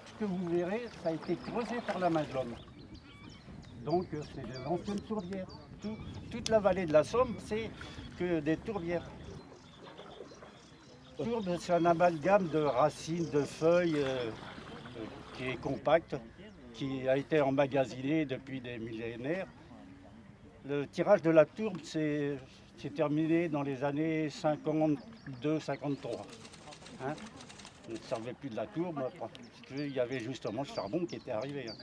Ce que vous verrez, ça a été creusé par la main de l'homme. Donc c'est des anciennes tourbières. Toute la vallée de la Somme, c'est que des tourbières. Tourbe, c'est un amalgame de racines, de feuilles qui est compact, qui a été emmagasiné depuis des millénaires. Le tirage de la tourbe s'est terminé dans les années 52-53. Hein, on ne servait plus de la tourbe parce qu'il y avait justement le charbon qui était arrivé. Hein.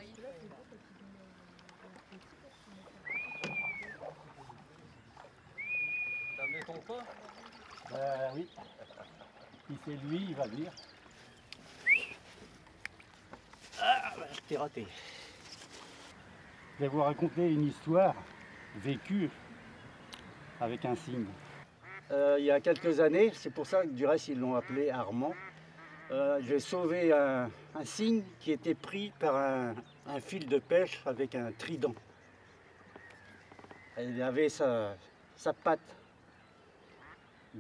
T'as amené ton pas? Oui. Si c'est lui, il va venir. Ah, je t'ai raté. Je vais vous raconter une histoire vécue avec un cygne. Il y a quelques années, c'est pour ça que du reste ils l'ont appelé Armand, j'ai sauvé un cygne qui était pris par un fil de pêche avec un trident. Il avait sa patte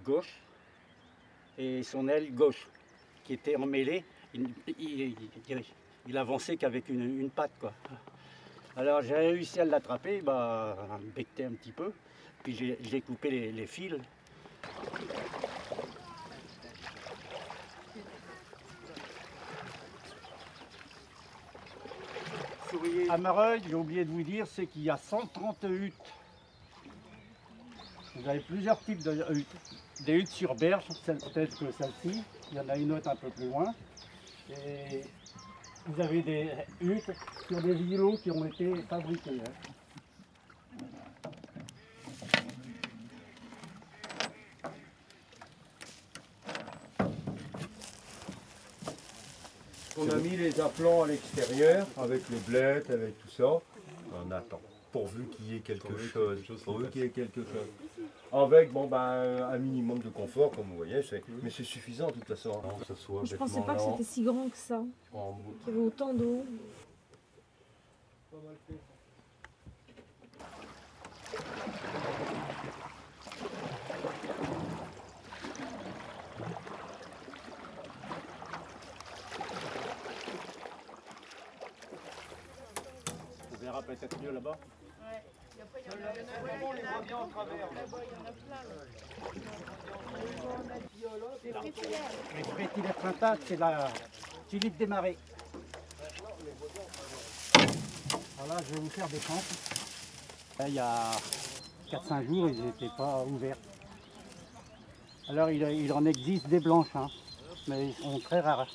gauche et son aile gauche qui était emmêlée. Il avançait qu'avec une patte, quoi. Alors j'ai réussi à l'attraper, à me becter un petit peu, puis j'ai coupé les fils. À Mareuil, j'ai oublié de vous dire, c'est qu'il y a 130 huttes. Vous avez plusieurs types de huttes. Des huttes sur berge, telles que celle-ci. Il y en a une autre un peu plus loin. Et vous avez des huttes sur des îlots qui ont été fabriqués. Hein. On a mis les aplants à l'extérieur, avec les blettes, avec tout ça. On attend, pourvu qu'il y ait quelque chose. Pourvu qu'il y ait quelque chose. Avec un minimum de confort, comme vous voyez, mais c'est suffisant de toute façon. Non, que ça soit je pensais pas que c'était si grand que ça, qu'il y avait autant d'eau. On verra peut-être mieux là-bas. Ouais. Il y en a Les frétillères printemps, c'est la tulipe des marais. Voilà, je vais vous faire des pentes. Il y a 4-5 jours, ils n'étaient pas ouverts. Alors il en existe des blanches, hein, mais ils sont très rares.